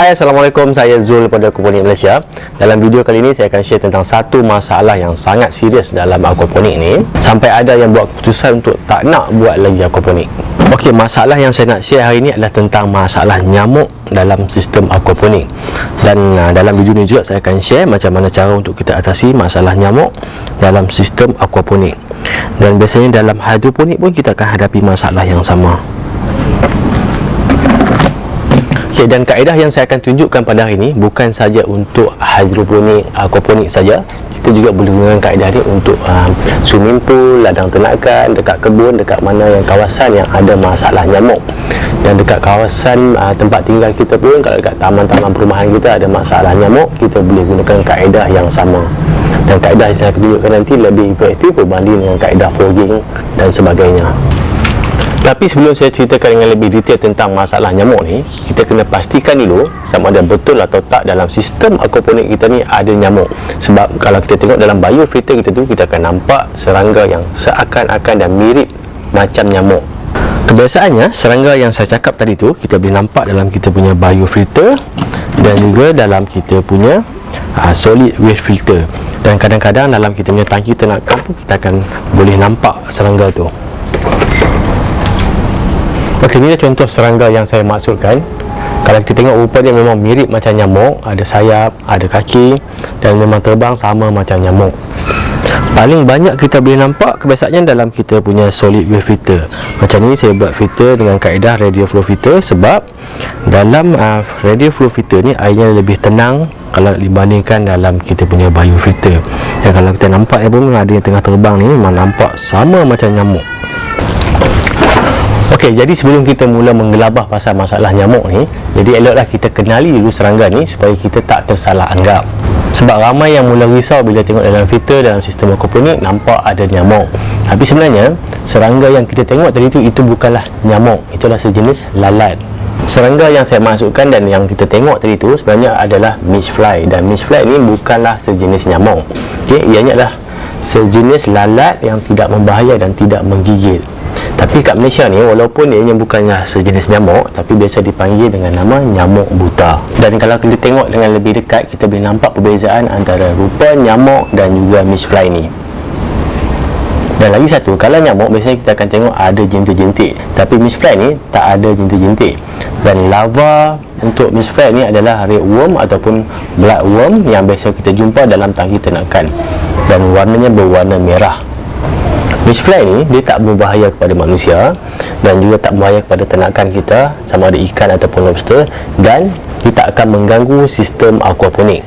Hai, Assalamualaikum. Saya Zul pada Aquaponik Malaysia. Dalam video kali ini saya akan share tentang satu masalah yang sangat serius dalam aquaponik ni, sampai ada yang buat keputusan untuk tak nak buat lagi aquaponik. Okey, masalah yang saya nak share hari ini adalah tentang masalah nyamuk dalam sistem aquaponik. Dan dalam video ni juga saya akan share macam mana cara untuk kita atasi masalah nyamuk dalam sistem aquaponik. Dan biasanya dalam hidroponik pun kita akan hadapi masalah yang sama. Okay, dan kaedah yang saya akan tunjukkan pada hari ini bukan saja untuk hidroponik, aquaponik saja. Kita juga boleh gunakan kaedah ni untuk swimming pool, ladang ternakan, dekat kebun, dekat mana yang kawasan yang ada masalah nyamuk. Dan dekat kawasan tempat tinggal kita pun, kalau dekat taman-taman perumahan kita ada masalah nyamuk, kita boleh gunakan kaedah yang sama. Dan kaedah yang saya akan tunjukkan nanti lebih efektif berbanding dengan kaedah fogging dan sebagainya. Tapi sebelum saya ceritakan dengan lebih detail tentang masalah nyamuk ni, kita kena pastikan dulu sama ada betul atau tak dalam sistem aquaponik kita ni ada nyamuk. Sebab kalau kita tengok dalam biofilter kita tu, kita akan nampak serangga yang seakan-akan dan mirip macam nyamuk. Kebiasaannya, serangga yang saya cakap tadi tu kita boleh nampak dalam kita punya biofilter dan juga dalam kita punya solid waste filter. Dan kadang-kadang dalam kita punya tangki ternakan pun kita akan boleh nampak serangga tu. Okey, ini contoh serangga yang saya maksudkan. Kalau kita tengok rupa dia memang mirip macam nyamuk, ada sayap, ada kaki dan memang terbang sama macam nyamuk. Paling banyak kita boleh nampak kebiasaannya dalam kita punya solid waste filter. Macam ni saya buat filter dengan kaedah radial flow filter, sebab dalam radial flow filter ni airnya lebih tenang kalau dibandingkan dalam kita punya biofilter. Dan kalau kita nampak ni pun ada yang tengah terbang ni memang nampak sama macam nyamuk. Okey, jadi sebelum kita mula menggelabah pasal masalah nyamuk ni, jadi eloklah kita kenali dulu serangga ni supaya kita tak tersalah anggap. Sebab ramai yang mula risau bila tengok dalam filter dalam sistem aquaponik nampak ada nyamuk. Tapi sebenarnya serangga yang kita tengok tadi tu itu bukanlah nyamuk, itulah sejenis lalat. Serangga yang saya maksudkan dan yang kita tengok tadi tu sebenarnya adalah mesh fly, dan mesh fly ni bukanlah sejenis nyamuk. Okey, ianya adalah sejenis lalat yang tidak membahaya dan tidak menggigit. Tapi kat Malaysia ni, walaupun ianya bukanlah sejenis nyamuk, tapi biasa dipanggil dengan nama nyamuk buta. Dan kalau kita tengok dengan lebih dekat, kita boleh nampak perbezaan antara rupa nyamuk dan juga mesh fly ni. Dan lagi satu, kalau nyamuk biasanya kita akan tengok ada jentik-jentik, tapi mesh fly ni tak ada jentik-jentik. Dan larva untuk mesh fly ni adalah red worm ataupun blood worm yang biasa kita jumpa dalam tangki ternakan, dan warnanya berwarna merah. Mesh fly ni dia tak berbahaya kepada manusia dan juga tak berbahaya kepada ternakan kita, sama ada ikan ataupun lobster, dan dia tak akan mengganggu sistem aquaponik.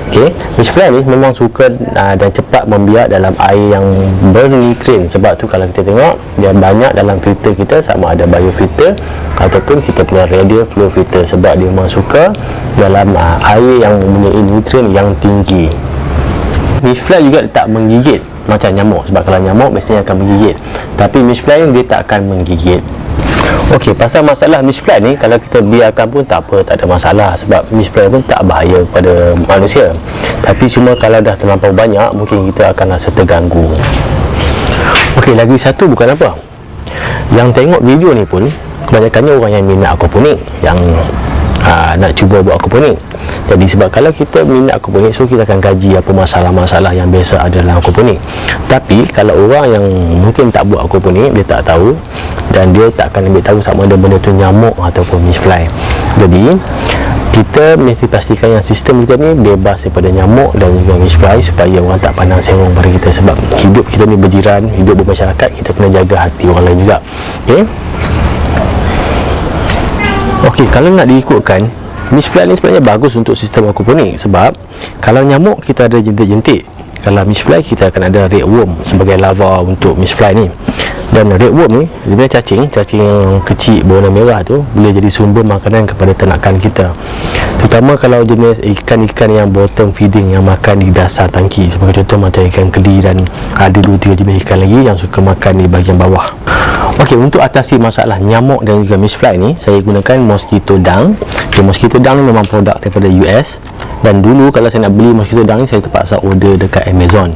Okey, mesh fly ni memang suka dan cepat membiak dalam air yang bernitrin. Sebab tu kalau kita tengok dia banyak dalam filter kita, sama ada biofilter ataupun kita punya radial flow filter, sebab dia memang suka dalam air yang mempunyai nitrin yang tinggi. Mesh fly juga tak menggigit macam nyamuk, sebab kalau nyamuk biasanya akan menggigit, tapi mesh fly dia tak akan menggigit. Okey, pasal masalah mesh fly ni, kalau kita biarkan pun tak apa, tak ada masalah, sebab mesh fly pun tak bahaya kepada manusia. Tapi cuma kalau dah terlampau banyak, mungkin kita akan rasa terganggu. Okey, lagi satu bukan apa, yang tengok video ni pun kebanyakannya orang yang minat aquaponik, yang nak cuba buat aquaponik. Jadi sebab kalau kita minat aquaponik, so kita akan kaji apa masalah-masalah yang biasa ada dalam aquaponik. Tapi kalau orang yang mungkin tak buat aquaponik, dia tak tahu, dan dia tak akan ambil tahu sama ada benda tu nyamuk ataupun mesh fly. Jadi kita mesti pastikan yang sistem kita ni bebas daripada nyamuk dan juga mesh fly, supaya orang tak pandang serong pada kita. Sebab hidup kita ni berjiran, hidup bermasyarakat, kita kena jaga hati orang lain juga. Okey, kalau nak diikutkan, mesh fly ni sebenarnya bagus untuk sistem aquaponik, sebab kalau nyamuk kita ada jentik-jentik, kalau mesh fly kita akan ada red worm sebagai larva untuk mesh fly ni. Dan red worm ni dia punya cacing yang kecil berwarna merah tu boleh jadi sumber makanan kepada ternakan kita, terutama kalau jenis ikan-ikan yang bottom feeding, yang makan di dasar tangki. Sebagai contoh macam ikan keli, dan ada 2-3 jenis ikan lagi yang suka makan di bahagian bawah. Okey, untuk atasi masalah nyamuk dan juga mesh fly ni, saya gunakan mosquito dung. Mosquito dung ni memang produk daripada US, Dan dulu kalau saya nak beli mosquito dung ni, saya terpaksa order dekat Amazon.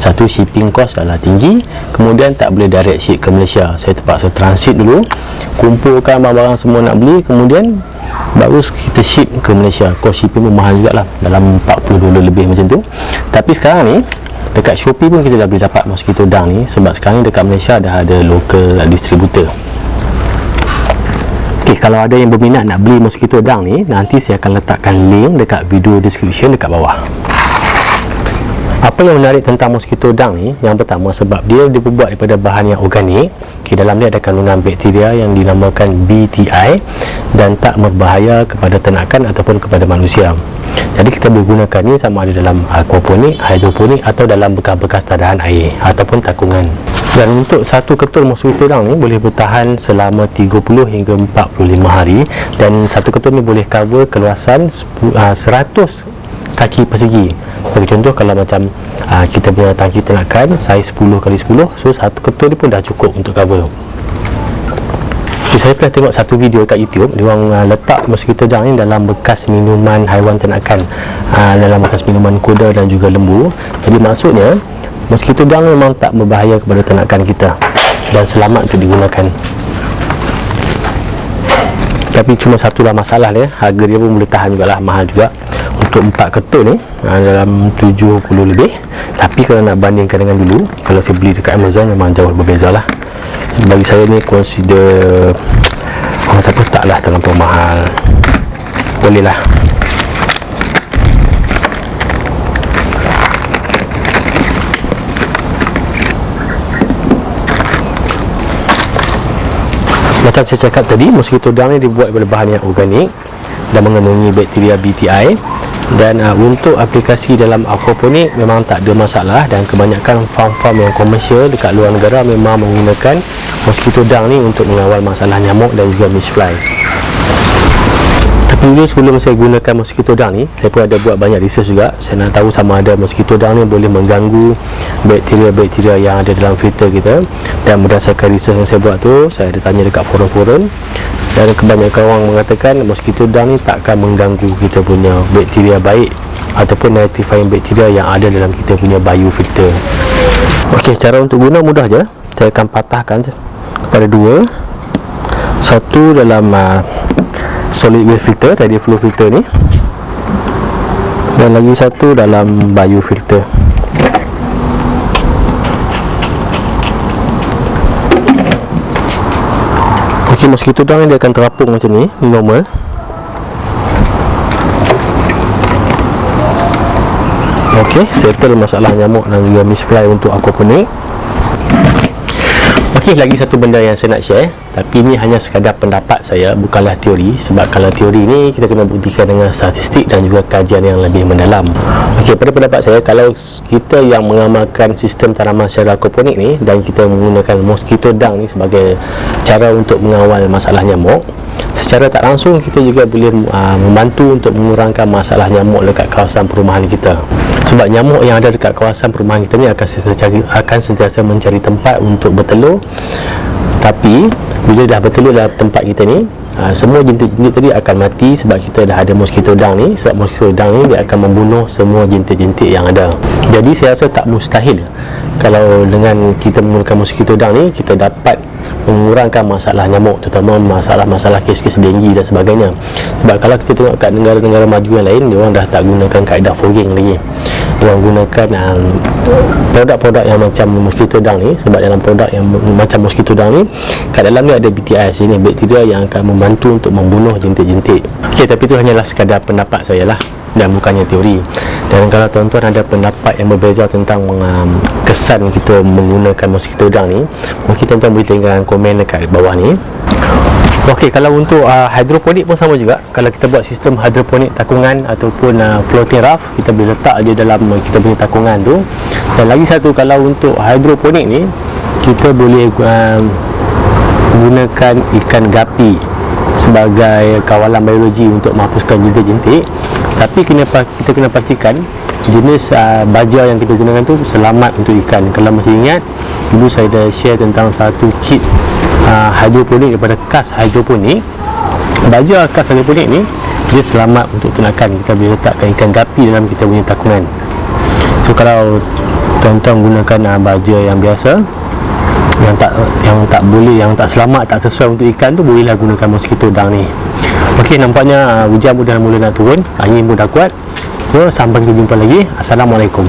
Satu, shipping cost adalah tinggi, kemudian tak boleh direct ship ke Malaysia. Saya terpaksa transit dulu, kumpulkan barang-barang semua nak beli, kemudian baru kita ship ke Malaysia. Cost shipping pun mahal juga lah, dalam $40 lebih macam tu. Tapi sekarang ni dekat Shopee pun kita dah boleh dapat mosquito dung ni, sebab sekarang ni dekat Malaysia dah ada local distributor. Kalau ada yang berminat nak beli mosquito dung ni, nanti saya akan letakkan link dekat video description dekat bawah. Apa yang menarik tentang mosquito dung ni? Yang pertama, sebab dia dibuat daripada bahan yang organik. Dalam dia ada kandungan bakteria yang dinamakan BTI dan tak berbahaya kepada ternakan ataupun kepada manusia. Jadi kita boleh gunakan ni sama ada dalam aquaponik, hidroponik atau dalam bekas-bekas tadahan air ataupun takungan. Dan untuk satu ketul mosquito dung ni boleh bertahan selama 30 hingga 45 hari, dan satu ketul ni boleh cover keluasan 100 kaki persegi. Bagi contoh, kalau macam kita punya tangki ternakan saiz 10x10, so satu ketul ni pun dah cukup untuk cover. Saya pernah tengok satu video kat YouTube, dia orang letak mosquito dung ni dalam bekas minuman haiwan ternakan, dalam bekas minuman kuda dan juga lembu. Jadi maksudnya mosquito dung memang tak berbahaya kepada ternakan kita dan selamat untuk digunakan. Tapi cuma satulah masalah dia, harga dia pun boleh tahan jugalah, mahal juga. Untuk 4 ketul ni dalam 70 lebih. Tapi kalau nak bandingkan dengan dulu, kalau saya beli dekat Amazon, memang jauh berbeza lah. Bagi saya ni consider taklah terlampau mahal, boleh lah. Macam saya cakap tadi, mosquito dung ni dibuat daripada bahan yang organik dan mengandungi bakteria BTI. Dan untuk aplikasi dalam aquaponik memang tak ada masalah, dan kebanyakan farm-farm yang komersial dekat luar negara memang menggunakan mosquito dung ni untuk mengawal masalah nyamuk dan juga mesh fly. Tapi dulu sebelum saya gunakan mosquito dung ni, saya pun ada buat banyak research juga. Saya nak tahu sama ada mosquito dung ni boleh mengganggu bakteria-bakteria yang ada dalam filter kita. Dan berdasarkan research yang saya buat tu, saya ada tanya dekat forum-forum, dan kebanyakan orang mengatakan mosquito dung ni takkan mengganggu kita punya bakteria baik ataupun nitrifying bakteria yang ada dalam kita punya biofilter. Okey, cara untuk guna mudah je. Saya akan patahkan kepada dua. Satu dalam solid waste filter, tadi flow filter ni, dan lagi satu dalam biofilter. Okey, mosquito dung ni dia akan terapung macam ni, normal. Okey, settle masalah nyamuk dan juga mesh fly untuk aquaponik. Okey, lagi satu benda yang saya nak share, tapi ini hanya sekadar pendapat saya, bukanlah teori. Sebab kalau teori ni kita kena buktikan dengan statistik dan juga kajian yang lebih mendalam. Okey, pada pendapat saya, kalau kita yang mengamalkan sistem tanaman secara aquaponik ni dan kita menggunakan mosquito dung ni sebagai cara untuk mengawal masalah nyamuk, secara tak langsung kita juga boleh membantu untuk mengurangkan masalah nyamuk dekat kawasan perumahan kita. Sebab nyamuk yang ada dekat kawasan perumahan kita ni akan sentiasa mencari tempat untuk bertelur. Tapi bila dah bertelur dalam tempat kita ni, semua jintik-jintik tadi akan mati sebab kita dah ada mosquito dung ni. Sebab mosquito dung ni dia akan membunuh semua jintik-jintik yang ada. Jadi saya rasa tak mustahil kalau dengan kita menggunakan mosquito dung ni, kita dapat mengurangkan masalah nyamuk, terutama masalah-masalah kes-kes denggi dan sebagainya. Sebab kalau kita tengok kat negara-negara maju yang lain, dia orang dah tak gunakan kaedah fogging lagi. Dia orang gunakan produk-produk yang macam mosquito dung ni. Sebab dalam produk yang macam mosquito dung ni, kat dalam ni ada BTI sini, bakteria yang akan membantu untuk membunuh jintik-jintik. Okey, tapi itu hanyalah sekadar pendapat saya lah, dan bukannya teori. Dan kalau tuan-tuan ada pendapat yang berbeza tentang kesan kita menggunakan mosquito dung ni, mungkin tuan-tuan boleh tinggalkan komen dekat bawah ni. Okey, kalau untuk hidroponik pun sama juga. Kalau kita buat sistem hidroponik takungan ataupun floating raft, kita boleh letak je dalam kita punya takungan tu. Dan lagi satu, kalau untuk hidroponik ni, kita boleh gunakan ikan gapi sebagai kawalan biologi untuk menghapuskan jintik-jintik. Tapi kita kena pastikan jenis baja yang kita gunakan tu selamat untuk ikan. Kalau masih ingat, dulu saya dah share tentang satu kit hidroponik daripada Kas Hidroponik. Baja Kas Hidroponik ni dia selamat untuk tunakan kita boleh letakkan ikan gapi dalam kita punya takungan. So kalau tuan-tuan gunakan baja yang biasa, yang tak boleh, yang tak selamat, tak sesuai untuk ikan tu, bolehlah gunakan mosquito dang ni. Okey, nampaknya hujan pun dah mula nak turun, angin pun dah kuat. So sampai kita jumpa lagi. Assalamualaikum.